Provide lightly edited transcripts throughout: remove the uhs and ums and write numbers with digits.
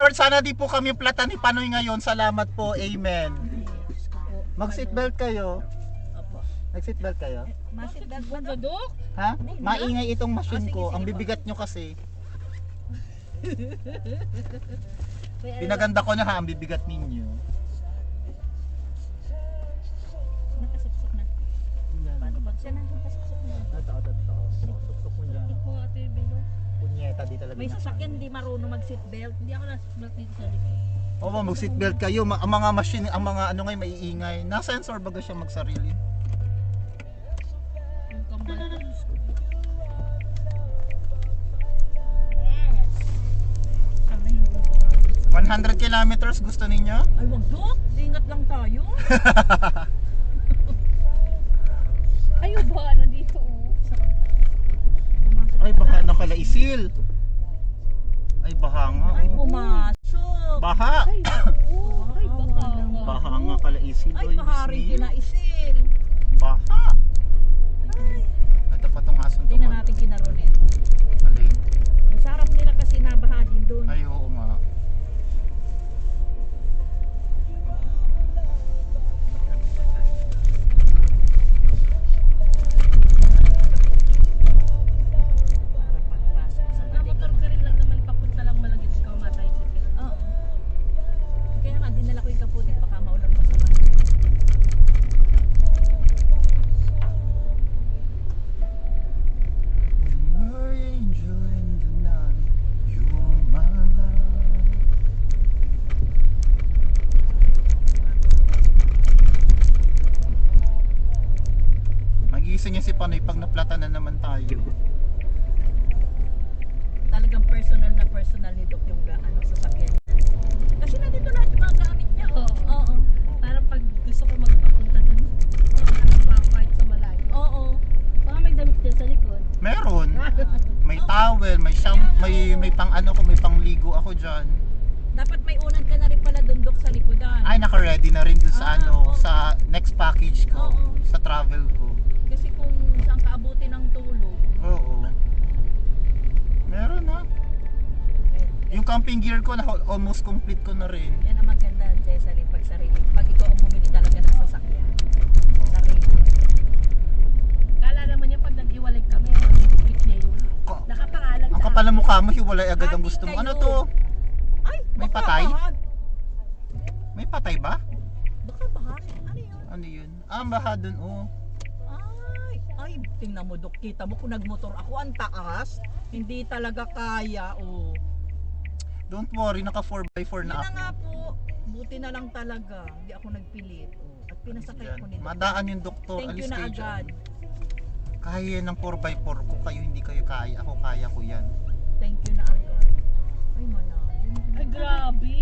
Lord, sana di po kami plata ni Panoy ngayon. Salamat po. Amen. Mag-seatbelt kayo. Opo. Nag-seatbelt kayo? Maseatbelt ba to, Dok? Ha? Maingay itong machine sige, ko. sige Ang po. bibigat nyo kasi. Pinaganda ko na ha, ang bibigat ninyo. Nakasuksok na. Paano pag siya na? Nakasuksok na. Totoo. Susok mo dyan. Ito ate Bino. Punyeta di talaga. May sasakyan di marunong mag-seatbelt. Hindi ako nasa-seatbelt dito sa likod. Oo, mag-seatbelt kayo. Ang mga machine, ang mga ano ngayon maiingay. Na-sensor baga siya magsarili. Yung kambal ko. Sana hindi ko 100 kilometers gusto ninyo? Ay, wag Dok! Ingat lang tayo. Ay, ba? Nandito oh. Ay, baka nakalaisil. Ay, baha nga. Ay, Oh. pumasok. Baha. Ay, oo. Ay, baka nga. Baha nga kalaisil. Ay, Oy, baka rin Bismillah. kinaisil. Baha. Ay, Ito pa tong aso. tingnan natin kinaronet. Alin? Sa harap nila kasi nabaha din doon. Ay, oo nga. Para pagpasok sa Nakamotor ka rin lang naman papunta lang Malagit ka matay sa pila. Oo. Kaya nga, dinala ko yung kaputi. Baka maulan pa sa mga. My angel in the night, you are my love. Magising niya si Panoy pag naplata na naman tayo. Talagang personal ni Doc yung ano, sasakyan. Kasi nandito lahat yung mga gamit niya. Oo. Oo. Parang pag gusto ko magpapunta dun, hanap pa ako kahit sa malayo. Oo. Baka may damit din sa likod. Meron. Ah, May towel, may may pang ano ko, may pangligo ako diyan. dapat may unan ka na rin pala doon, Doc, sa likodan. Ay, naka-ready na rin dun sa Ah, ano, oo. sa next package ko, Oo. sa travel ko. Kasi kung saan ka abutin ng tulog. Oo. Meron na. Yung camping gear ko na almost complete ko na rin. Yan ang maganda, Jessalyn, pag sarili. Pag ikaw ang bumili talaga ng sasakyan. Sarili. Kala naman niya pag nag-iwalay kami, mag-trip niya yun. Ka- Nakapangalan Ang sa kapal ng mukha mo, hiwalay agad ang Ati gusto mo. Ano kayo. to? Ay, May baka patay? bahag. May patay ba? Baka bahag. Ano yun? Ano yun? Ah, baha dun, oh. Ay, tingnan mo, Dok. Kita mo kung nagmotor ako, ang taas. Hindi talaga kaya, oh. Don't worry, naka 4x4 Yun na na ako. nga po. Buti na lang talaga. Hindi ako nagpilit. Oh. At pinasakay ako ni Doc. Madaan yung doktor, Thank you alis na kayo dyan. agad. Kaya yan ng 4x4 ko, kayo hindi kayo kaya. Ako kaya ko yan. Thank you na agad. Ay, malalim. Ay, grabe.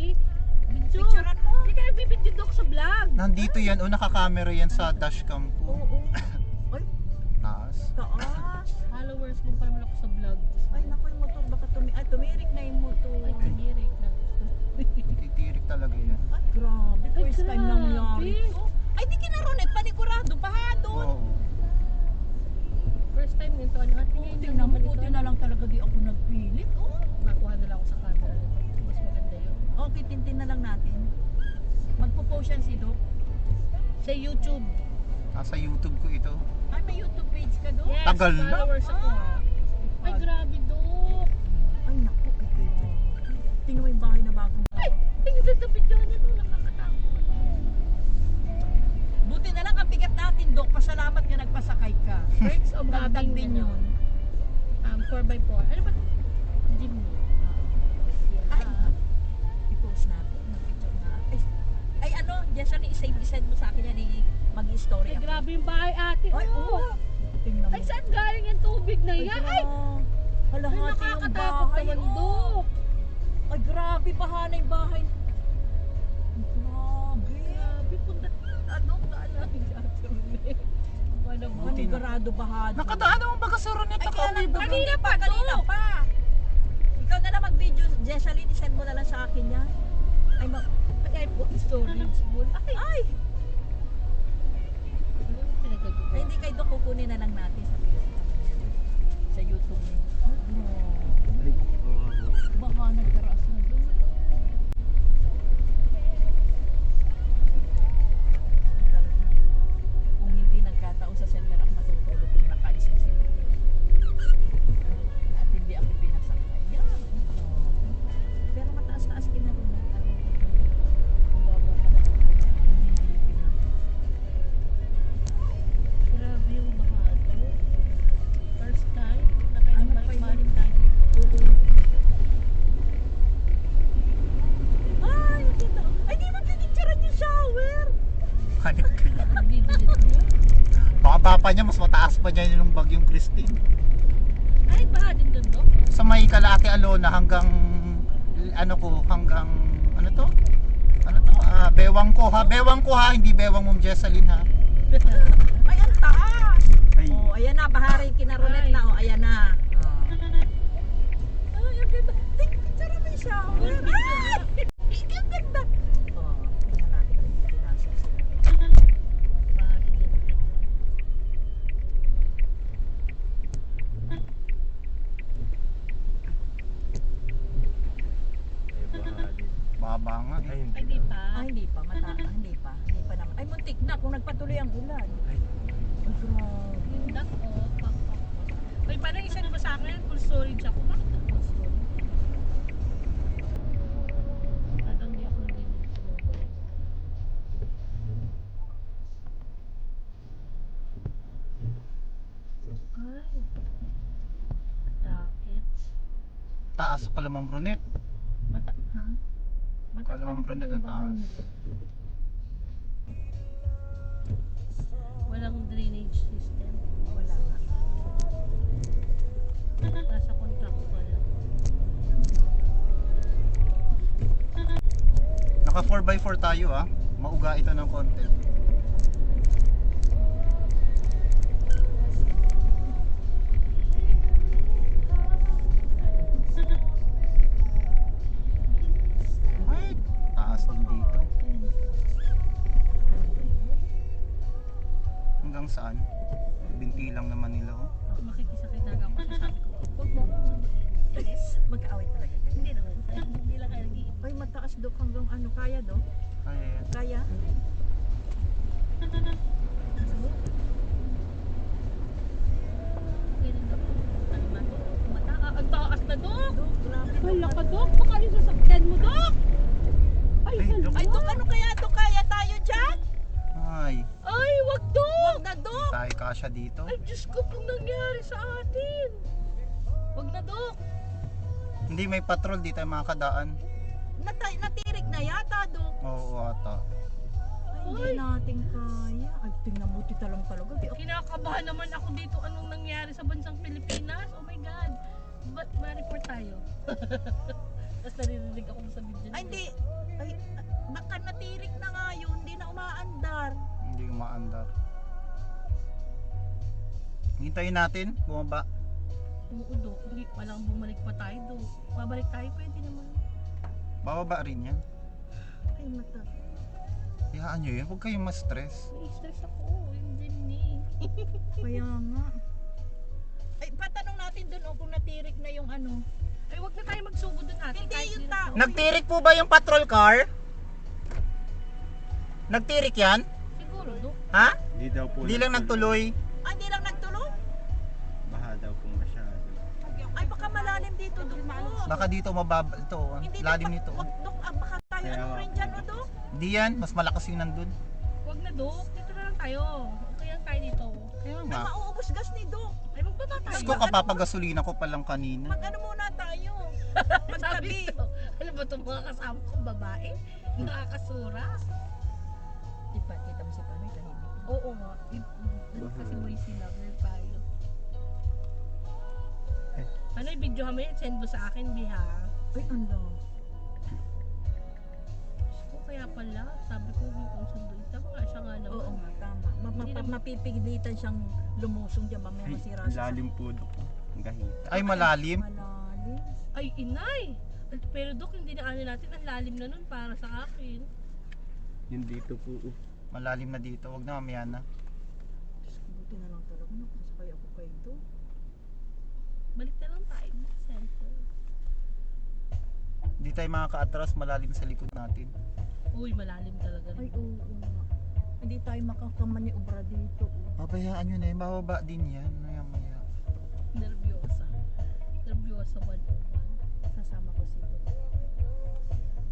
Video. Picturean mo. Hindi ka nagbibidyo Dok sa vlog. Nandito yan, oh, nakakamera yan sa dashcam ko. Oo. Ay, Taas. taas. Followers mo pa naman ako sa vlog. Ay, naku, yung motor. Baka tumirik na yung motor. Ay, kinirik na. Titirik talaga yan. Ay, grabe. Ay, First time grabe. nangyari to. Ay, di kinaronet. Panigurado. Baha doon. Oo. First time nito, ano? At Oo, tingin tingnan mo. Buti na lang talaga di ako nagpilit. Oh. Makuha na lang ako sa camera nito. Mas maganda yun. Okay, tintin na lang natin. Magpo-post yan si Doc. Sa YouTube. Nasa YouTube ko ito. Ay, may YouTube page ka, Doc? Yes, Tagal na. followers ako ha. Ay, grabe Dok. Ay, naku. Ay, grabe. Tingnan mo yung bahay na bagong Ay, tingin doon sa video niya no, nakakatakot. Buti na lang ang bigat natin, Doc. Pasalamat nga nagpasakay ka. Perks of Dagdag having din ano, yun. 4x4. Ano ba? Gym mo. Ay, i-post natin. Mag-picture na. Ay, ano, Jessalyn, isend mo sa akin yan. Mag-story Ay, ako. grabe yung bahay ate. Ay, oh. Tingnan mo. Ay, saan galing yung tubig na yan? Ay, Halahati yung nakakatakot bahay. naman, Oh. Dok. Ay, grabe. Baha na yung bahay. Grabe. Grabe, punta. Ano? Daan natin sa Ate Wala mo. Buti na. Panigurado baha. Nakadaan naman baga sa Ronet, Ay, kaya lang, nakauwi ba? kanina pa. Ikaw na lang mag-video, Jessalyn, isend mo na lang sa akin yan. Ay, ay, storage full. Ay, ay, hindi kay Doc, kukunin na lang natin sa YouTube niya. Ay, grabe. Baka nagkaraas na doon. Nagpapanik kayo. Nagdidilit niya. Baka papa niya mas mataas pa niya yung bagyong Christine. Ay, baha din doon, Dok. Sa may Kalaki Alona hanggang hanggang Bewang ko ha. Bewang ko ha, hindi bewang Ma'am Jesseline ha. Ay, ang taas! Ay. Oh, ayan na, bahari kinarunet Ay. na. Oh, ayan na. Oh, ang ganda. Picture naman siya. Ay! Ang ganda. Oh, tingnan natin kung pinasok sila. Baha din doon. Baba nga eh. Ay, di pa. Ay, hindi pa. Hindi pa naman. Ay, muntik na kung nagpatuloy ang ulan. Ay, grabe. Yung duck, oh. Ay, parang isend mo sa akin, full storage ako. Bakit ang full storage? Parang di ako nagdidilit sa mobile. Ay. Takits. Taas pala Ma'am Ronet. Ha? Kala Ma'am Ronet ang taas. Walang drainage system. Wala nga. Nasa contract pa lang. Naka 4x4 tayo ah. Mauga ito ng konti. Ay, taas din dito. Hanggang saan? Binti lang naman nila oh. Makikisakit na ako kasi sabi ko, huwag mo akong sunduin. Yes. Magkaaway talaga kayo. Hindi naman. Hindi lang kayo nag-iip. Ay, mataas do hanggang ano. Kaya do? Kaya yan. Kaya? Ganun na po. Ano ba to? Ang taas na, Dok! Do, grabe. Wala ka, Dok! Baka yung sasakyan mo, Dok! Ay, Ay, Dok. Ay, do, ano kaya do? Kaya tayo dyan? Ay, Ay, wag, Dok! Huwag na do. tayo kasya dito. Ay, Diyos ko, kung nangyari sa atin! Wag na, Dok! Hindi may patrol dito yung mga kadaan. Natirik na yata do. Oo ata. Ay, hindi natin kaya. Ay, tingnan mo, tita lang talaga. Di, Kinakabahan naman ako dito. Anong nangyari sa bansang Pilipinas? Oh my God! Ba't ma-report tayo? Tapos naririnig ako sa video. ay, hindi. Ay, baka natirik na nga yun. Hindi na umaandar. Hindi umaandar. Hintayin natin, bumaba. Oo, Dok. Hindi, walang bumalik pa tayo, Dok. Babalik tayo, pwede naman. Bababa rin yan. Ay, mata. Hayaan nyo yun, huwag kayong ma-stress. Nai-stress ako. Yung Jenny. Kaya nga. Ay, patanong natin dun kung natirik na yung ano. Ay, wag na tayo magsugod doon natin. Hindi, kahit yung di- tao. Nagtirik po ba yung patrol car? Nagtirik yan? Siguro, Dok. Ha? Hindi daw po. Hindi lang nagtuloy. Ah, hindi lang nagtuloy? Baha daw po masyado. Ay, baka malalim dito, Dok. Baka dito mababa ito, Hindi, lalim Dok, nito. Dok, Dok, baka tayo Kaya ano nga rin po. dyan, Dok? Hindi yan, mas malakas yung nandun. Wag na, Dok. Dito na lang tayo. Okay lang tayo dito. Kaya Ay, nga. mauubos gas ni Dok. Ay, magbaba tayo. Diyos ko, kapapagasolina ko pa lang kanina. Mag-ano muna tayo. Sabi Magtabi. ko, ano ba itong mga kasama kong babae? Nakakasura. Diba, kita mo si Panoy, tahimik. Oo nga. Kasi boy sila. Meron tayo. Ano yung video kami? Send mo sa akin, Biha. Ay, ano? O kaya pala, sabi ko kung sunduin. Tama nga siya nga naman. Oo nga, tama. Hindi naman- Mapipigilitan siyang lumusong dyan, mamaya masira Ang sa lalim po doon. Ang gahita. Ay, malalim. Malalim. Ay, inay! Pero Dok, hindi na ano natin, ang lalim na nun para sa akin. Yun dito po. Malalim na dito, wag na mamaya na. Diyos ko, buti na lang talaga. Nakasakay ako kay Dok. Balik na lang tayo sa center. Hindi tayo makaka-atras, malalim sa likod natin. Uy, malalim talaga Ay, rin. oo nga. Hindi tayo makakamaniobra dito. Oh. Pabayaan nyo na yun, bababa din yan. Maya. Nervyosa. Nervyosa 101. Sasama ko si Dok.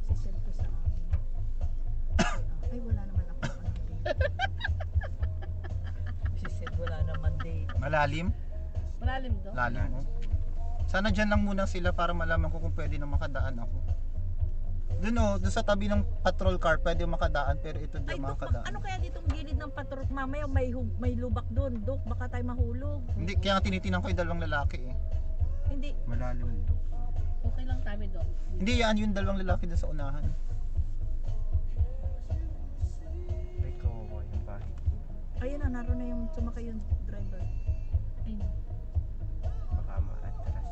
Sisend ko sa amin. Ay, wala naman ako anong date. Sisend, wala naman date. Malalim? Malalim, Dok? Lalim mo. Sana dyan lang muna sila para malaman ko kung pwede na makadaan ako. Doon sa tabi ng patrol car pwede makadaan pero ito di Ay, Dok, makadaan. ano kaya ditong gilid ng patrol? Mamaya may lubak doon. Dok, baka tayo mahulog. Hindi, kaya nga tinitinan ko yung dalawang lalaki eh. Hindi. Malalim doon. Okay lang tabi doon. Hindi yan yung dalawang lalaki doon sa unahan. Ay, kawawa yung bahay. Ayun na, naroon na yung sumakay yung driver. Ayun. Baka maatras.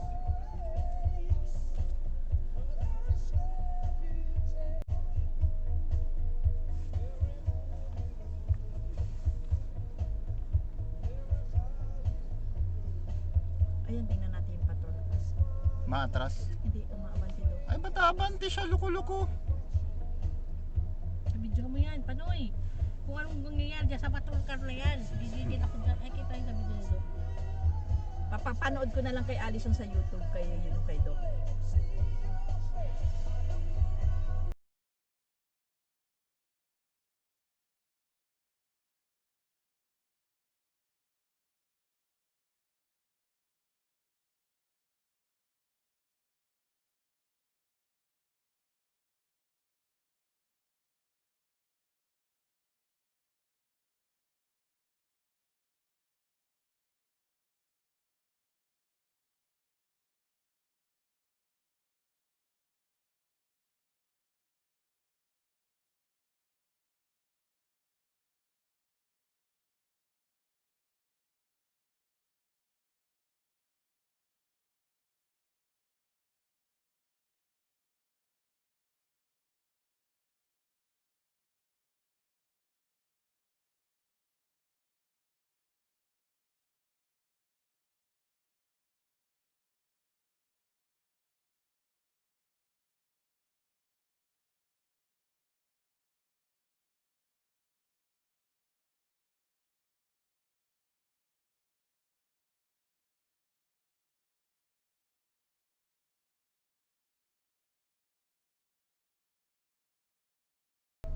Ayun, tingnan natin yung patrol cars. Maatras. Hindi, umaabanti Dok. Ay, ba't abante siya? Luko-luko. Video mo yan, Panoy. Kung anong nangyayari dyan sa patrol car na yan. Dididin ako dyan. Ay, kita yung sa video nito. Papapanood ko na lang kay Alison sa YouTube kay Dok.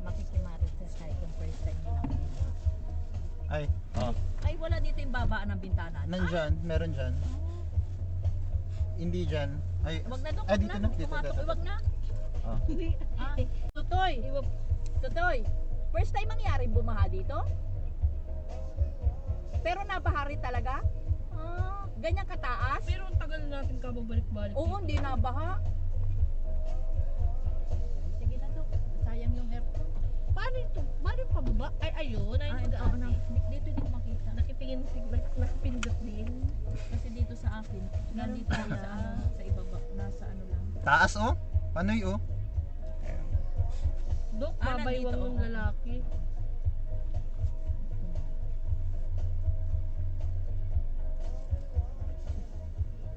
Makikimarites tayo kung first time nyo lang dito. Ay, Ay, wala dito yung babaan ng bintana. nandyan, meron dyan. Hindi dyan. Ay, Wag na Dok, ay wag dito na. na, dito, Tumatok, dito. wag na. Ah. Ah, Tutoy, Tutoy, first time mangyari bumaha dito? Pero nabahari talaga? Ah, ganyan kataas? Pero ang tagal natin kababalik-balik. Oo, hindi nabaha. Sige na Dok, sayang yung aircon. Paano ito? Paano yung pababa? Ay, ayun. Ay, Ah, oo na. Dito din makita. Nakitingin, nakapindot din. Kasi dito sa akin, nandito sa ano, sa ibaba, nasa ano lang. Taas oh. Panoy oh. Ayan. Dok, Ah, babaywang nandito, ng oo. lalaki.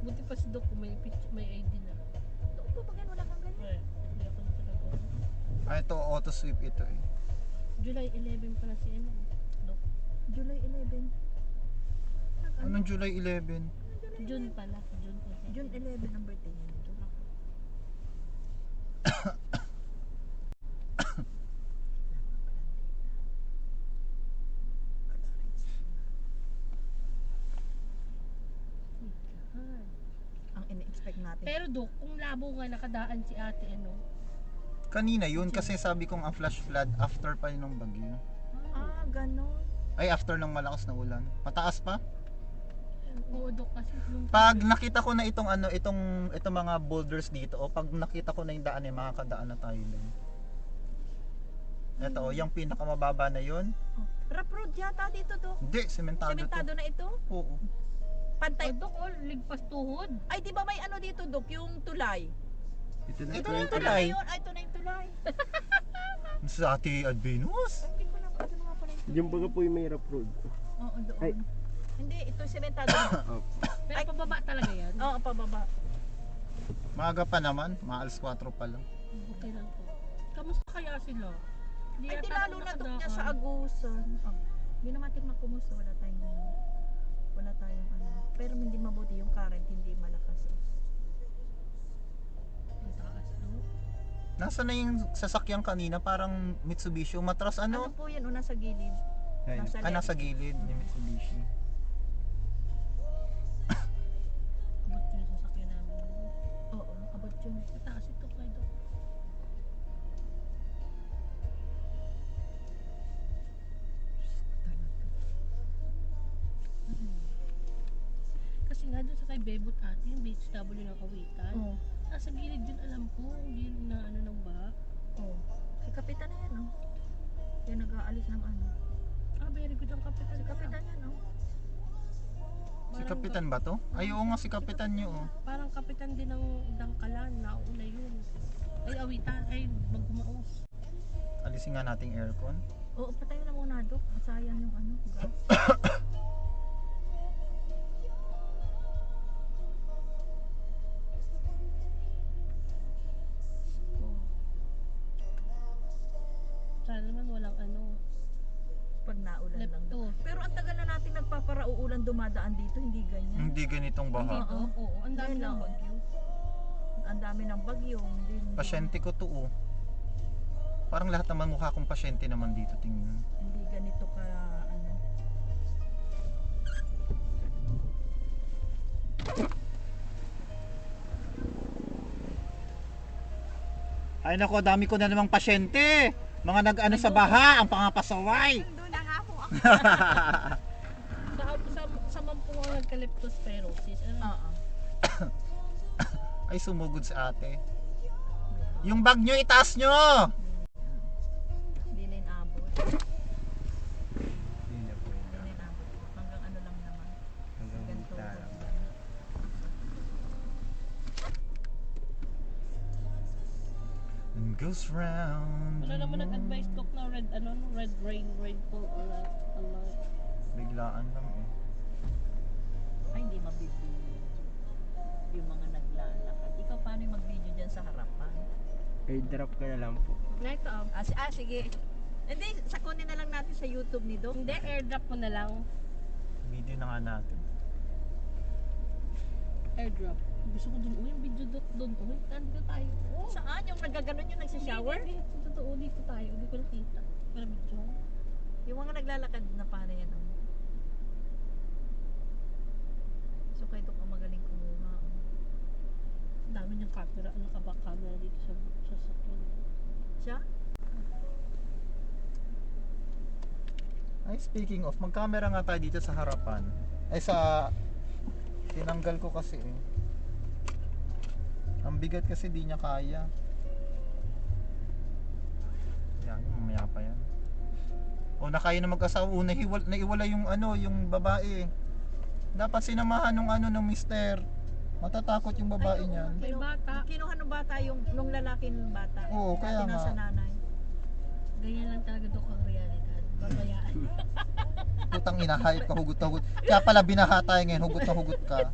Buti pa si Dok kung may ID na. Doon po ba wala kang ganyan? Ay, hindi ako nakatagawa. Ay, ito auto sweep ito eh. July 11 pala si ano. Dok. July 11. Anong July 11? June pala. June kasi. June 11 ang birthday niya. June ako. Ah. Ang ini-expect natin. Pero Dok, kung labo nga nakadaan si ate ano. Kanina yun kasi sabi kong ang flash flood after pa yun ng bagyo. Ah, ganon. Ay, after ng malakas na ulan. Mataas pa? Oo Dok, kasi yung Pag nakita ko na itong mga boulders dito, o pag nakita ko na yung daan makakadaan na tayo doon. Ito, yung pinakamababa na yun. Oh. Rough road yata dito, Dok. Hindi, sementado Sementado to. na ito. Oo. Pantay. Dok, ligpas tuhod. Ay, di ba may ano dito, Dok? Yung tulay. Ito na Ito ito na yung yung Ano tulay. na yun? Ay, ito na yung tulay. Sa Ate Advenus. Hindi ko na pa. Ito na nga pala yung tulay. Diyan baga po yung may rough road. Oo, doon. Ay. Hindi, ito sementado na. Oh. Pero Ay. pababa talaga yan. Oo, pababa. Maaga pa naman, mga alas 4 pa lang. Okay lang po. Kamusta kaya sila? Hindi Ay, di yata lalo ako na, Dok, niya nakadaan. sa Agusan. Oh, hindi naman natin makumusta. Wala tayong ano. Pero hindi mabuti yung current, hindi malakas. Ang taas, Dok. Nasa na yung sasakyan kanina, parang Mitsubishi. Umatras Ano ano? po yan? Una sa gilid. Ayun. Nasa left. Nasa gilid ni Mitsubishi. Abot yung sasakyan namin. Oo, abot yun. Mataas ito kay Dok. may bebot ate, yung BHW ng Kawitan. Oo. Nasa gilid yun, alam ko. Hindi yun na ano ng baha. Oo. Si Kapitan na yan, oh. Yung nag-aalis ng ano. Ah, very good ang kapitan. Si Kapitan yan, oh. Si Kapitan ba to? Ay, oo nga, si Kapitan nyo. Oh. Parang kapitan din ng Dangkalan. Nauna yun. Ay, awitan. Ay, magbumaos. Alisin nga nating aircon. Oo, patayin na muna, Dok. Masayang yung ano, gas. Oo. Sana naman walang ano. Pag naulan lang. Lepto. Pero ang tagal na natin nagpaparauulan dumadaan dito, hindi ganyan. Hindi ganitong baha. Dito, oo. Ang dami Ayun ng lang. bagyo. Ang dami ng bagyo. Hindi, Pasyente ko to oh. Parang lahat naman mukha kong pasyente naman dito, tingnan. Hindi ganito ka, ano. Ay nako, dami ko na namang pasyente. Mga nag-ano sa baha, ang pangapasaway. Doon na nga po ako. Sa mampunga ng leptospirosis. Ano? Oo. Ay, sumugod sa ate. Yung bag nyo, itaas nyo! Hindi na inabot. Hindi na po yun. Hindi na inabot. Hanggang ano lang naman. Hanggang Hanggang hita lang. tuhod lang. And goes round. Wala naman nag-advise Doc na red, ano, red rain, rainfall, alert. Biglaan lang eh. Ay, hindi mabibili. Yung mga naglalakad. Ikaw paano yung mag-video dyan sa harapan? Airdrop ka na lang po. Night off. Sige. Hindi, sakunin na lang natin sa YouTube ni Doc. Hindi, airdrop mo na lang. Video na nga natin. Airdrop. Gusto ko dun, yung video Doc dun, nandito tayo. Oh. Saan? Yung nagaganon yung nagsishower? Hindi, totoo, dito tayo. Hindi ko nakita. Pero video. Yung mga naglalakad na paano yan? Oh. So kay Doc ang magaling kumuha. Oh. Ang dami niyang camera, nakaback camera dito sa sakyan. Siya? Ay, speaking of, mag-camera nga tayo dito sa harapan. Ay, sa... Tinanggal ko kasi eh. Ang bigat kasi di niya kaya. Yan, mamaya pa yan. O, nakaya na mag-asawa. O, naiwala yung ano, yung babae. Dapat sinamahan nung ano, ng mister. Matatakot yung babae niyan. May bata. Kinuha ng bata yung nung lalaki ng bata. Oo, kaya Dati nga. nasa nanay. Ganyan lang talaga Doc ang realidad. Babayaan. Putang ina, hayop ka, hugot na hugot. Kaya pala binaha tayo ngayon, hugot na hugot ka.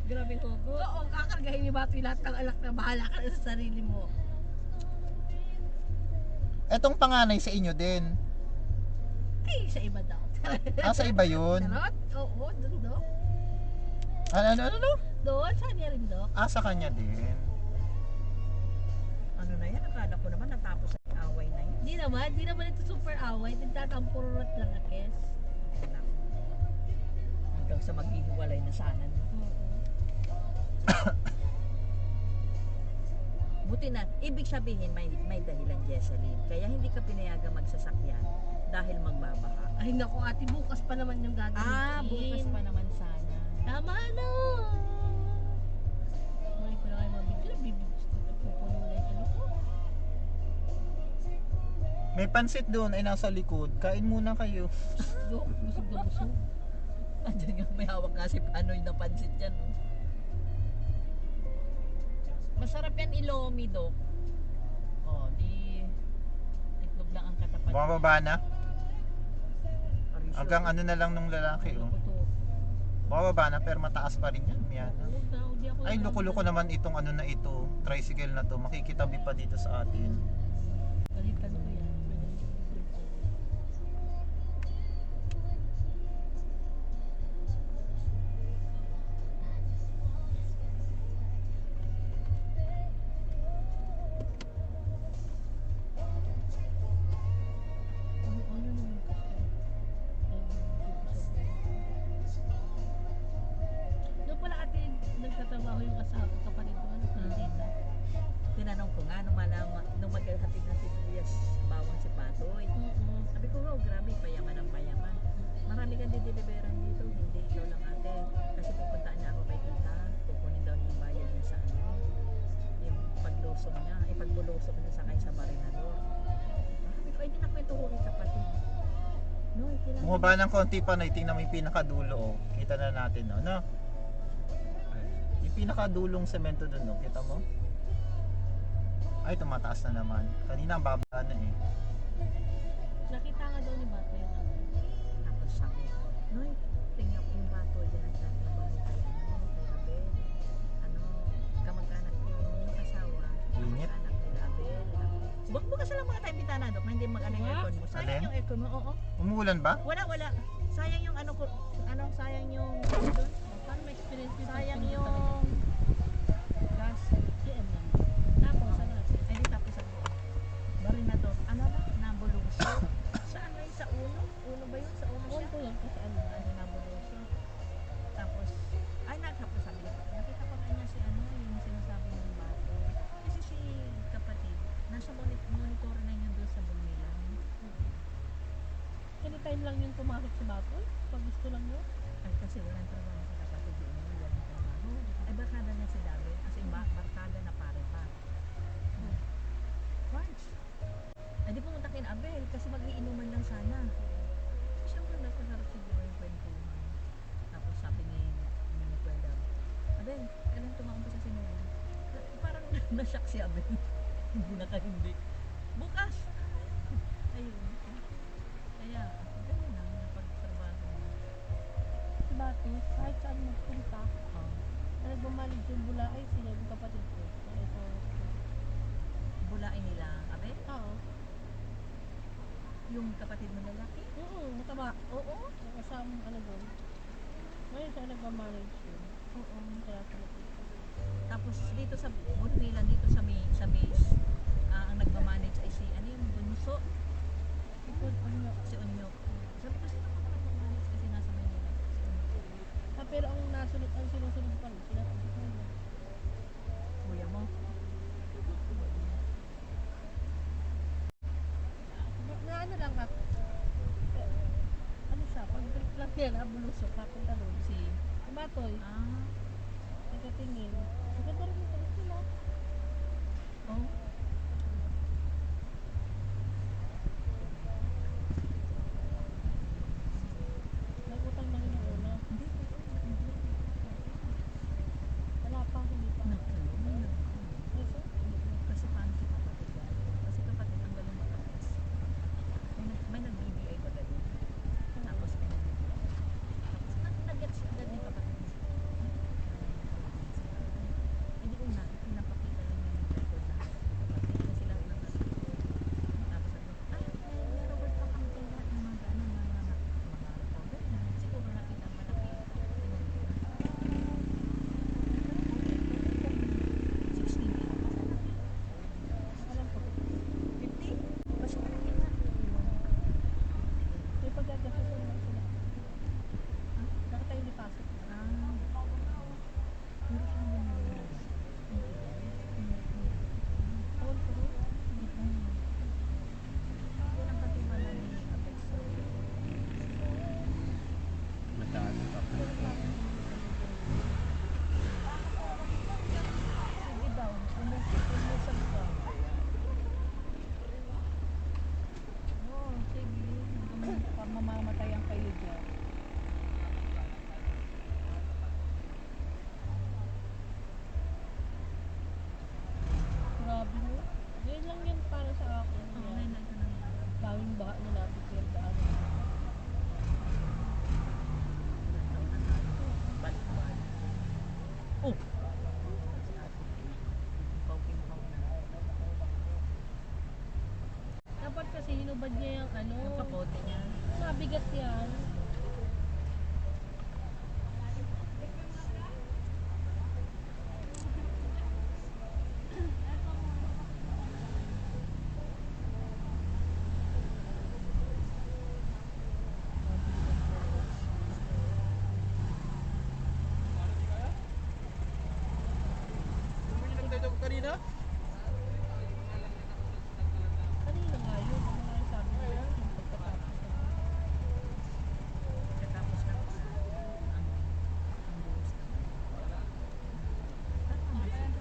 Grabe ko. Oo, kakargahin yung bata lahat ng alak na bahala ka na sa sarili mo. Etong panganay sa inyo din. Ay, sa iba daw. Sa iba yun. Charot? Oo, doon Doc. Ano? Doon, saan niya rin Doc? Sa kanya din. Ano na yan? Akala ko naman natapos ang away na yan. Di naman ito super away. Nagtatampurot lang na kes. Hanggang sa maghihiwalay na sana. No? Buti na, ibig sabihin may dahilan, Jesseline. Kaya hindi ka pinayagang magsasakyan dahil magbabaha. Ay naku ate, bukas pa naman yung gagawin. Bukas pa naman sana. Tama na! Hindi ko na kayo mabigla. Bibigis ko na pupuno na yung ano ko. May pansit doon ay nasa likod. Kain muna kayo. Dok, busog na busog. Andiyan nga, may hawak nga si Panoy na pansit yan. Oh. Masarap yan ilomi, Dok. Oh, di itlog lang ang katapat. Bumababa na. Are you sure? Hanggang ano na lang nung lalaki. Ano Oh. ko to? Bumababa na pero mataas pa rin yan. Yan. Huwag na, hindi ako Ay, loko-loko naman itong ano na ito. Tricycle na to. Makikitabi pa dito sa atin. Balikan ko yan. Ano naman kasi? Doon pala ate, nagtatrabaho yung asawa kapatid ko. Ano pala dito? Tinanong ko nga nung maghahatid na si Tobias bawang si Patoy. Sabi ko, oh, grabe, payaman ang payaman. Marami kang dideliveran dito, hindi ikaw lang ate. Kasi pupuntaan niya ako kay pagbulusong niya. Ay pagbulusong niya sakay sa Marinador. Sabi ko, ay di nakwento ko kay kapatid. No, kailangan. Bumaba ng konti pa na, tingnan mo yung pinakadulo, oh. Kita na natin, oh, no? Yung pinakadulong semento dun, no? Kita mo? Ay, tumataas na naman. Kanina ang baba na eh. Nakita nga daw ni Bato yung ano. Tapos sabi, Noy, tingnan ko yung bato dyan at nagtrabaho kay Abel. Ano, kamag-anak yung asawa, Init. kamag-anak nila Abel. Huwag bukas lang mga tayong bitana, Dok, na hindi mag-ano yung aircon mo. Sayang Alin? yung aircon mo, oo. Umuulan ba? Wala. Sayang yung ano ko, sayang yung, Paano may experience yung sayang pagpunta yung talaga? gas. CM lang. Tapos, ano na siya? Ay, di tapos ako. Marinador, ano ba? Nabuluso. Saan na yun? Sa uno? Uno ba yun? Sa uno siya? Punto yun kasi ano. Ano, nabuluso. Tapos, ay, tapos sabi niya, nakita ko na niya si ano, yung sinasabi ng bato. Kasi si kapatid, nasa monitor na niya doon sa Bumila. Anytime lang yung pumasok si Bato. Pag gusto lang yun. Ay, kasi walang trabaho si kapatid yun. Walang trabaho. Ay, barkada na si David. Kasi barkada na pare pa. March. Ay, di pumunta kay Abel kasi mag-iinuman lang sana. Siyempre, nagpasarap siguro yung kwentuhan. Tapos sabi ni Kuya, Abel, kailan tumaumpisa si Noel? Parang na-shock si Abel. Hindi nakahindi. Bukas! Ayun. Kaya, ganun lang, napagtrabaho. Si Bato, kahit saan magpunta, Oh. na nagmamanage yung bula ay sila yung kapatid ko. Na ito. Bulain nila, Abel? Oo. Yung kapatid mo lalaki? Mataba. Oo. Kasama ano doon. Ngayon siya nagmamanage yun. Oo. Kaya sa nakita. Tapos dito sa Bonvilla, dito sa base, ang nagmamanage ay si, ano yung bunso? Ito, ano, Si Onyok. Sabi ko, sino ka ba nagmamanage kasi nasa Manila? Si Onyok. pero ang nasunod, ang sinusunod pa rin sila. Kuya mo? Na ano lang ka. Ano siya, pag break lang yan, bulusok, papunta doon. Si, Matoy, nagkatingin. Maganda rin yung talis nila. oh, Nagutang na rin yung una. hindi. Wala pa, hindi pa. Kasi, Kasi paano si kapatid ba? Kasi kapatid ang galing mataas. May nag-BBI ba galing? Tapos may nag-BBI. Tapos nag-gets agad ni kapatid. Hindi una, pinapakita lang yung record na kapatid. Kasi lahat ng nasa. Tapos sabi ko, may Robert Pang Uncle lahat ng mga ano, mga recorder na. Siguro nakita malaki. 16 alam ko. 50? Basta malaki na. May pagkagasuso naman sila. Bakit tayo hindi pasok? Puro siya yung Tawag ko rin. yan ang katibalan ni Apex. Mataas pa po. Sige daw, umusap ka. Oo, sige. Hanggang mamamatayan kayo dyan. Grabe mo. Ngayon lang yan para sa akin. Oo, ngayon lang ito nangyari. Daming baka na natin yung daan. Ilang taon na tayo. Balik-balik. Oh! Pawking-paw na. Dapat kasi hinubad niya yung ano. Yung kapote niya. Mabigat yan. Kanina? Kanina nga yun. Ano nga yung sabi niya? Yung pagkatapos na. Pagkatapos na ang buhos naman. Tama nga siya.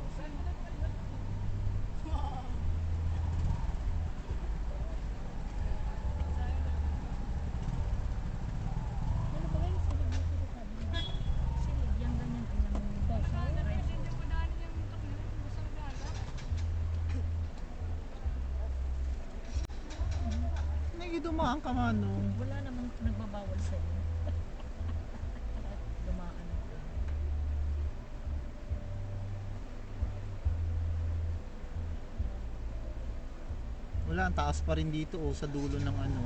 dumaan ka Manong. Wala namang nagbabawal sa'yo. Dumaan ako. Wala, ang taas pa rin dito oh, sa dulo ng ano,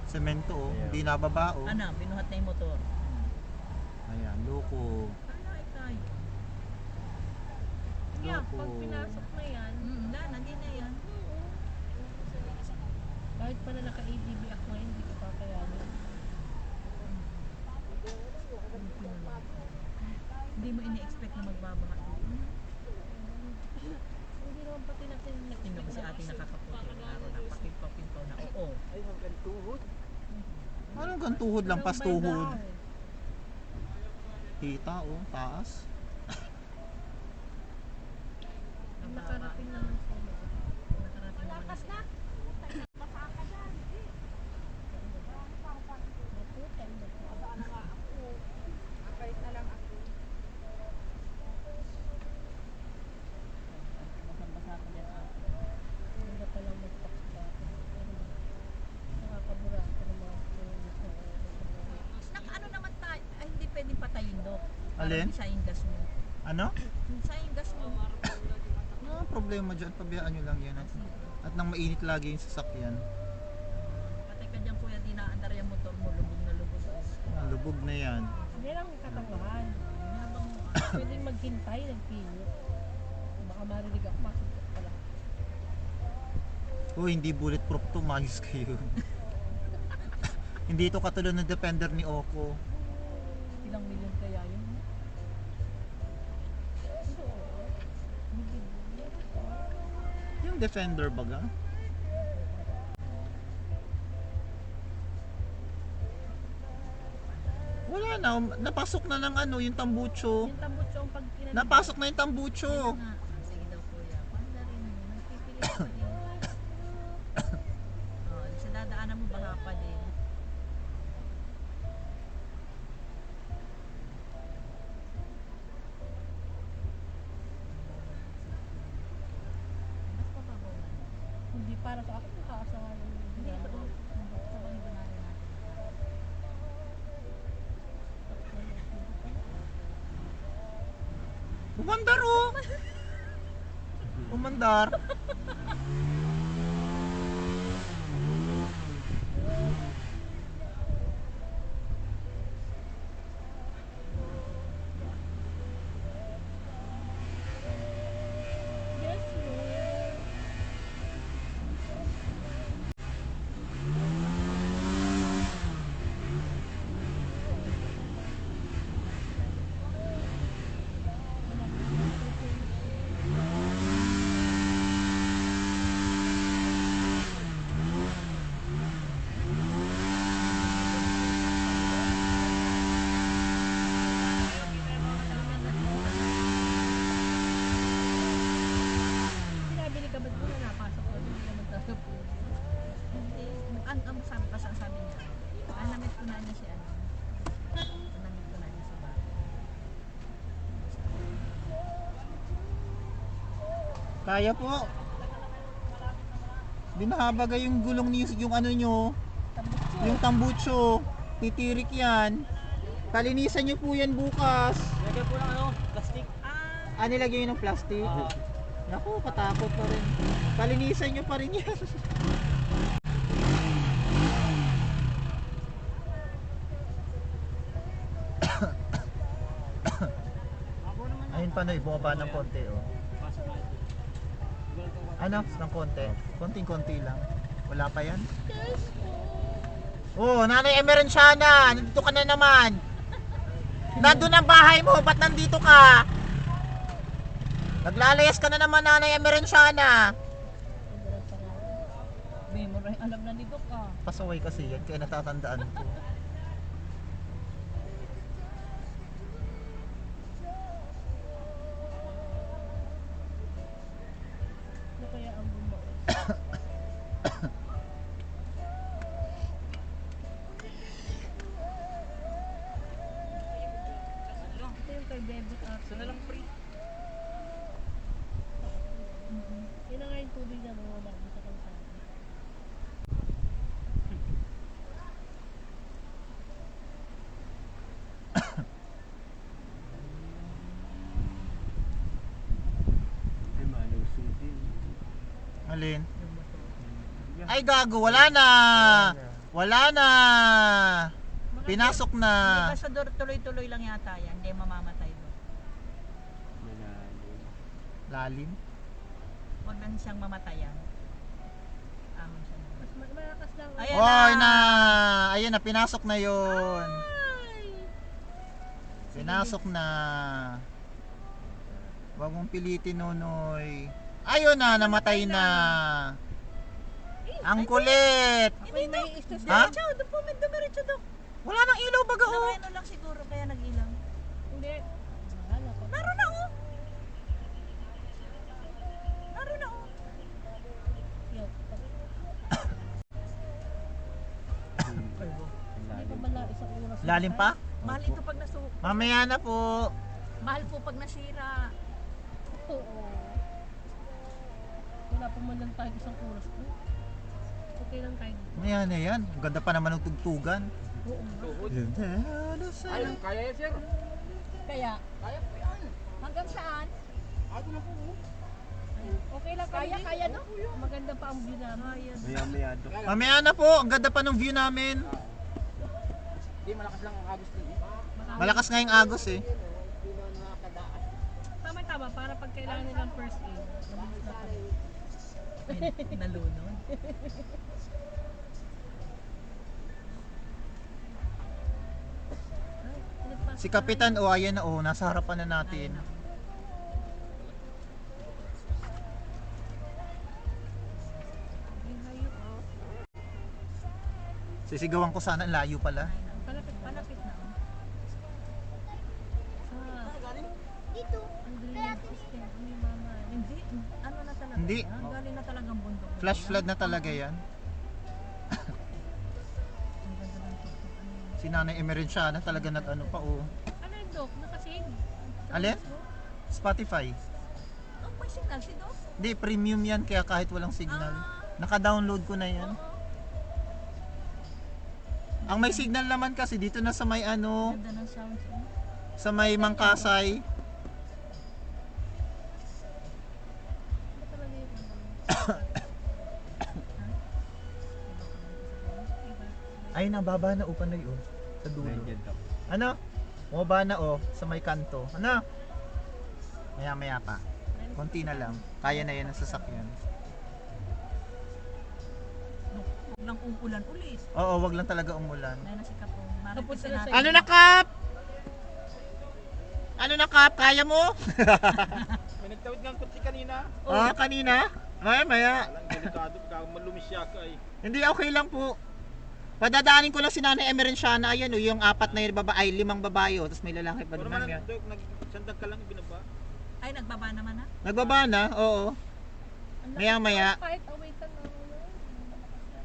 semento oh, hindi nababa oh. Ano, binuhat na yung motor. Ayan, loko. Kala ay tayo. Yeah, Loko. pag pinasok na yan, Wala, nandun na yan. kahit pa na naka-ADB ako ngayon, hindi ko kakayanin. Hindi mo ini-expect na magbabaha. Hindi naman pati natin Tingnan mo si ate nakakaputi ng araw na pakipapinto na oo. Anong gantuhod lang, pastuhod? Kita oh, taas. Ang nakarating naman sa Nakarating naman na siya. Basang-basa ko yan ate. Hindi pa lang magpakita. Nakakabura ako ng mga Naka-ano naman tayo? Ay, hindi pwedeng patayin, Dok. Alin? Isa yung gas mo. Ano? Isa yung gas mo. Ah, problema dyan, pabayaan nyo lang yan. At nang mainit lagi yung sasakyan. Patay ka dyan, kuya, di naandar yung motor mo. Lubog na lubog. Ah, lubog na yan. Hindi lang katangahan. Habang Pwedeng maghintay ng pinyo. Baka marinig ako, masuntok pala. Oh, hindi bulletproof to, mayos kayo. Hindi ito katulad ng Defender ni Oppo. ilang milyon kaya yun. Yung Defender baga? Wala na, napasok na ng ano, yung tambucho. Yung tambutso ang pag Napasok na yung tambucho. Nga. Sige daw, kuya. Panda rin mo. Nagpipili ka pa din. Sa dadaanan mo, baka pa din. Mas papabaw na. Hindi para sa akin, nakaasahan ng Hindi pa doon. Sa mga iba natin natin. Umandar oh! Umandar. Yes, Lord. Pinabili ka ba't mo na napasok ko? Hindi naman tayo po. Ang sabi kasi ang sabi niya, namit ko na niya si ano. Namit ko na niya si Bata. Kaya po. Binahabaga yung gulong niyo, yung ano nyo, yung tambucho. Titirik yan. Palinisan nyo po yan bukas. Lagyan po ng ano, plastic. Ah, nilagay yun ng plastic? Naku, katakot pa rin. Palinisan nyo pa rin yan. Ayun pa na, bumaba ng konti oh. Pasok na ito. Ano? Ng konti? Konting-konti lang. Wala pa yan? Oh, Nanay Emerenciana, nandito ka na naman. Nandun ang bahay mo, ba't nandito ka? Naglalayas ka na naman, Nanay Emerenciana. Memory, alam na ni Doc ah. Pasaway kasi yan, kaya natatandaan ko. Ano kaya ang bumao? Ito yung kay Bebot at Saan na lang free? yun na nga yung tubig na bumaba sa kalsada. Alin? Yung motor. Ay gago, wala na. Wala na. Pinasok na. Hindi basta tuloy-tuloy lang yata yan. Hindi mamamatay doon. Lalim. Huwag lang siyang mamatayan. Ahon siya. Mas malakas lang. Ayan Oy na. na. Ayun na, pinasok na yun. Ay! Pinasok na. Huwag mong pilitin, Nonoy. Ayun na, namatay na. Ang kulit. Ako'y may istos Ha? Diretso, doon po, dumiretso doon. Wala nang ilaw baga oh. Ano lang siguro, kaya nag-ilang. Hindi. Wala pa. Naroon na oh. Naroon na oh. Yo. Hindi pa ba na isang oras? Lalim pa? Mahal ito pag nasuko. Mamaya na po. Mahal po pag nasira. Oo. Wala pa man lang tayo isang oras po. Okay lang tayo. Mamaya na yan. Ang ganda pa naman ng tugtugan. Oo nga. Ayun, kaya yan, sir. Kaya, Kaya po yan. hanggang saan? Ako na po. Okay lang kaya no? Maganda pa ang view namin. Mamaya na po. Ang ganda pa ng view namin. Hindi, malakas lang ang agos din. Malakas ngayong agos eh. Tama-tama, para pag kailangan nilang first aid. Mabilis na tayo. Nalunod. Ay, pinagpas- Si Kapitan, oh ayan na oh. Nasa harapan na natin. Yung hayop, oh. Sisigawan ko sana. Ang layo pala. Palapit na. Oh. Dito. Ang drainage system ni mama. Hindi, ano na talaga Hindi. yan? Galing na talagang bundok. Flash flood na talaga yan. Ang ganda ng TikTok. Ano yun? Si Nanay Emerenciana talaga nag ano pa oh. Ano yung dok? Nakasave? Alin? Spotify. Oh, may signal si Doc. Hindi, premium yan kaya kahit walang signal. Naka-download ko na yan. Ang may signal naman kasi dito na sa may ano, Ganda ng sounds. sa may Mangkasay. Ano talaga yung Ay, nababa na upan na yun. Sa dulo. Ano? Bumaba na oh, sa may kanto. Ano? Maya-maya pa. Konti na lang. Kaya na yan ang sasakyan. Huwag lang umulan ulit. Oo, wag lang talaga umulan. Dahil nasikat po. Tapos Marites na natin. Ano na, Kap? Ano na, Kap? Kaya mo? May nagtawid nga ang kutsi kanina. Oh, kanina? Maya. Alang delikado, pagka malumis siya ka ay. Hindi, okay lang po. Padadaanin ko lang si Nanay Emerenciana. Ayan o, yung apat na yung babae, 5 babae o, tapos may lalaki pa Pero naman man, yan. nagsandag ka lang, binaba. Ay, nagbaba naman ha? Nagbaba na, oo. Maya-maya. Kahit awaitan na ako na.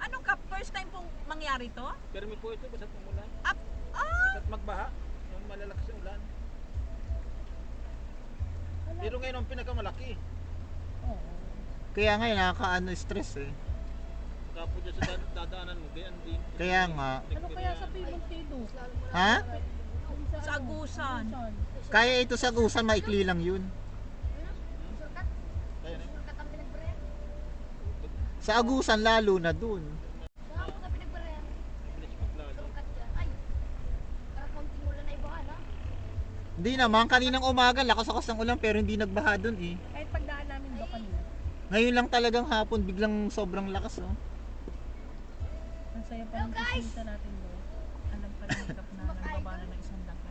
Anong kap? First time pong mangyari to? Pero may po ito, basta't umulan. Ah! Basta't magbaha. Yung malalakas sa ulan. Pero ngayon ang pinakamalaki. Oo. Kaya nga, nakaka-stress eh. Kapo dyan sa dadaanan mo, ganyan din. Kaya nga. Ano kaya sa Pimontido? Ha? Sa Agusan. Kaya ito sa Gusan, maikli lang yun. Kaya na. Sa Agusan, lalo na dun. Bilis maglalo. Hindi naman, kaninang umaga, lakas-lakas ng ulan pero hindi nagbaha dun eh. Kahit pagdaan namin do kanina. Ngayon lang talagang hapon, biglang sobrang lakas oh. Ang saya pa ng kisita natin do. Alam pa rin kap na nagbaba na ng isang dangkal.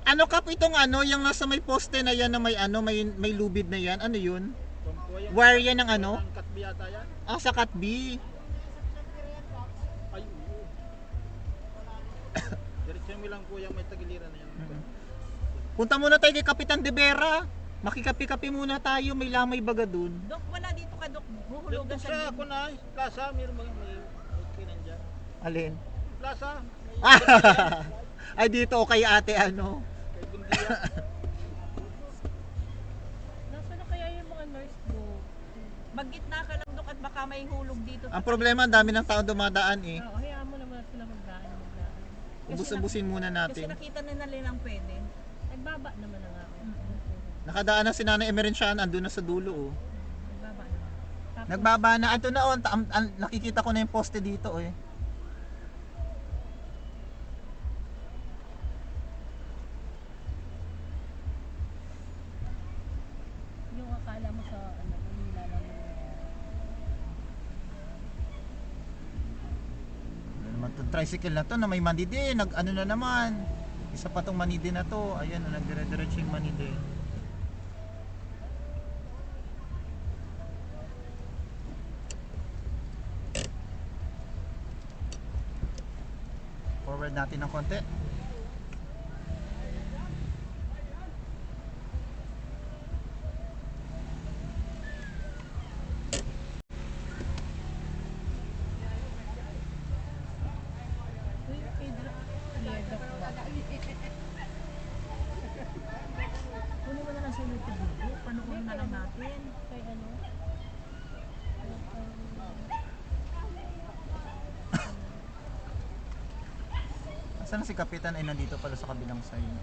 Ano Kap itong ano, yung nasa may poste na yan na may ano, may lubid na yan, ano yun? Pampuwa yan. Wire yan ng ano? Ang katbi yata yan. Ah, sa Cat B. Ay, oo. Diretso mo lang po yung may tagiliran na yan. Punta muna tayo kay Kapitan De Vera. Makikapi-kapi muna tayo, may lamay baga dun. Dok, wala dito ka, Dok. Doon Huhulugan sa sa ako na, plaza, mayroon mga may okay nandyan. Alin? Plaza, may Ay dito o kay ate ano. kay Bundia. Nasa na kaya yung mga nurse do? Maggitna ka lang, Dok, at baka may hulog dito. Ang problema, ang dami ng tao dumadaan eh. Oo, hayaan mo naman sila magdaan. Ubus-ubusin muna Kasi natin. nakita na nila lang pwede. Nagbaba naman na nga ako. Nakadaan na si Nanay Emerenciana, andun na sa dulo oh. Nagbaba na. Tapos, Nagbaba na, ito na oh, nakikita ko na yung poste dito oh eh. Yung akala mo sa ano, Manila lang Ano naman to, tricycle na to na may manide, nag ano na naman. Isa pa tong manide na to, ayan, nagdire-diretso yung manide. Forward natin ng konti. Uy, Pedro. Liadak ba? kunin mo na lang sa YouTube video. Panoorin na lang natin. Kay ano? Asan na si Kapitan? Ay nandito pala sa kabilang side.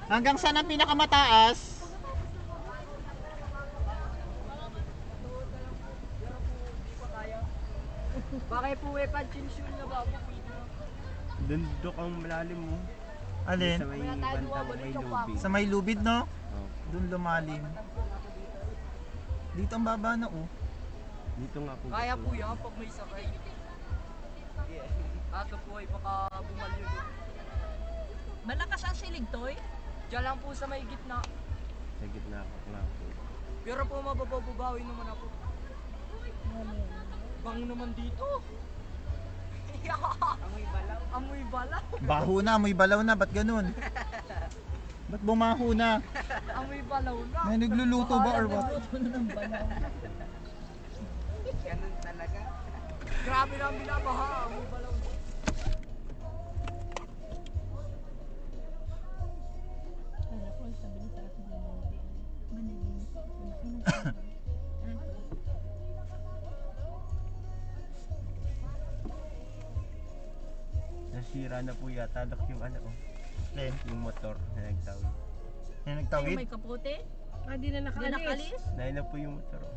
Hanggang saan ang pinakamataas? Bakit po eh, panchinsyul na bago video. Dundok ang malalim mo. Alin? Sa may banta mo may lubid. Sa may lubid, no? Oh. Doon lumalim. Dito ang baba na, oh. Dito nga po. Kaya po yan pag may sakay. Ato po ay baka bumalyo. Malakas ang silig, Toy. Diyan lang po sa may gitna. Sa gitna ko nga po. Pero po mabababawi naman ako. Bang naman dito. Amoy balaw. Amoy balaw. Baho na, may balaw na. Ba't ganun? Ba't bumaho na? Amoy balaw na. May nagluluto ba or what? Ganun talaga. Grabe na ang binabaha. Amoy balaw. Kala ko, sabi niya sa akin na hindi. Manigin. Nasira na po yata dok yung ano oh. Alin? Yung motor na nagtawid. Yung Yung nagtawid? may kapote? Ah, di na Hindi nakaalis. nakalis? Dahil na po yung motor oh.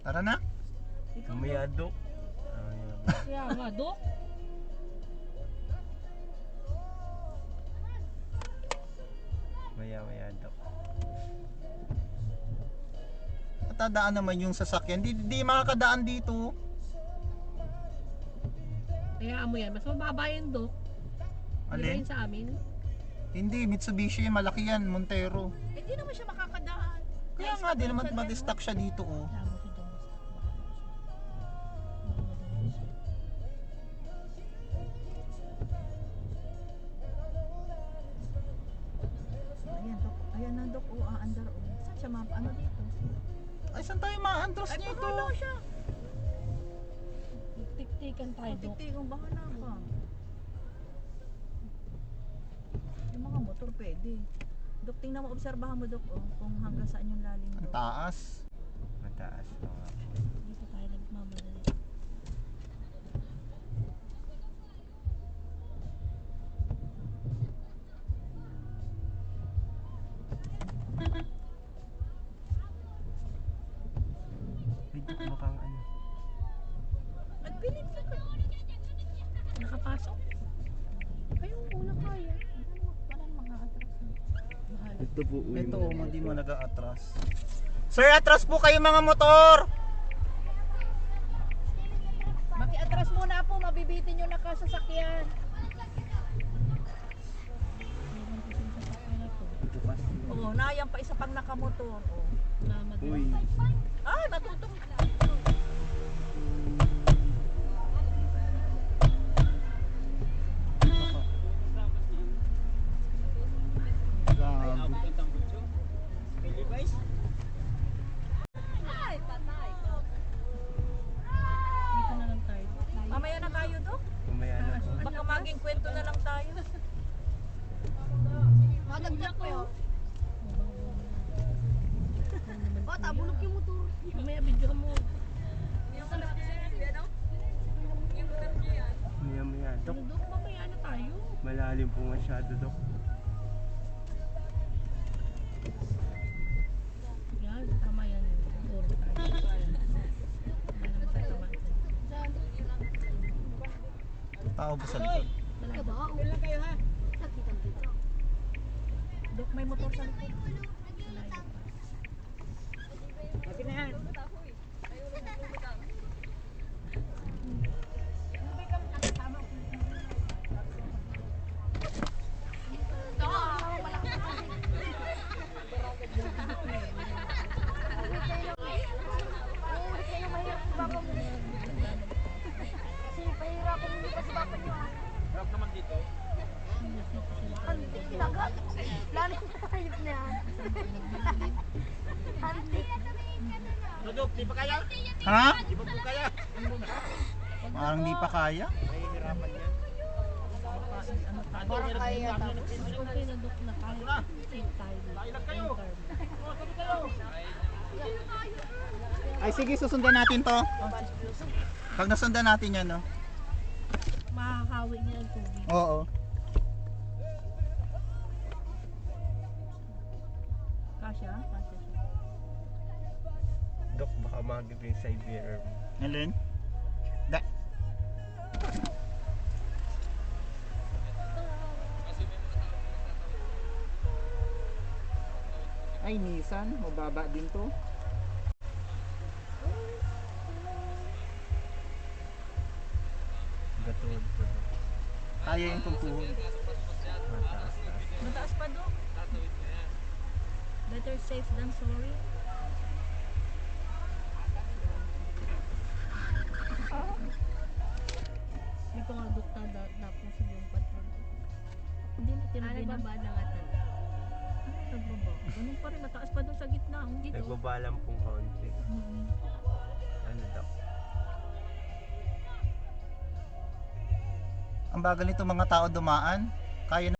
Tara na. Umaya dok. Kaya nga, Dok. Maya dok. Matadaan naman yung sasakyan. Di makakadaan dito. Kaya mo yan. Mas mababa yun, Dok. Hindi ba Alin? yun sa amin? Hindi, Mitsubishi. Malaki yan. Montero. Hindi naman siya makakadaan. Kaya nga, di naman mag-stack siya dito, oh. Tama si Dong. Ayan, Dok. Ayan na, Dok. O, aandar. O. Saan siya map? Ano dito? Ay, saan tayo maandros Ay, nito? bahala siya. Tik-tikan tayo, Dok. Tiktikong bahala ka. Yung mga motor pwede. Dok, tingnan mo, obserbahan mo, Dok. O, kung hanggang saan yung lalim, Ang Dok. taas. Mataas pa nga po. Dito tayo nagmamadali. Ay dok mukhang ano. Nagpilit ka. Nakapasok? Ayun, una kaya. Walang mga atras. Bahala. Ito po uwi Ito, mo. hindi mo nag-aatras. Sir, atras po kayo mga motor! Maki-atras muna po, mabibitin yung nakasasakyan. Meron kasi yung sasakyan na to. Bukas. Oo, nayan pa isa pang nakamotor. Oo. Uy. Ay, matutong. Dito na lang tayo. Mamaya na tayo, Dok. Umaya na po. Baka maging kwento na lang tayo. Madagdag pa yun. Oh, tabulok yung motor. Mamaya video mo. Maya maya, Dok. Ano Dok, mamaya na tayo. Malalim po masyado, Dok. Yan, tama yan. Siguro tayo. Wala naman sa tama. Tao ba sa likod? Ka ba? Wala kayo ha? Nakita dito. Dok, may motor sa likod. Okay na yan. Harap naman dito. Lalo sa hayop na yan. Antik. Dudok, di pa kaya? Ha? Di ba po kaya? Parang di pa kaya. Nahihirapan yan. Parang kaya tapos. Okay na Dok na tayo. Safe tayo. Kailan kayo? Oh, sabi kayo. Ay sige, susundan natin to. Pag nasundan natin yan, no? Makakawi niya ang tubig. Oo. Kasya? Kasya siya. Dok, baka magib yung Siberia. Alin? Da. Ay, Nissan. Mababa din to. Gatuod po, Dok. Kaya yung tungtuhon. Mataas, taas. Mataas pa, Dok. Better safe than sorry. May pa nga Dok tapos yung patrol. Hindi na tinabi na. Nagbaba na nga talaga. Nagbaba. Ganun pa rin, mataas pa doon sa gitna. Ang dito. Nagbabalam pong kaunti. Ano, Dok? Ang bagal nito mga tao dumaan. Kaya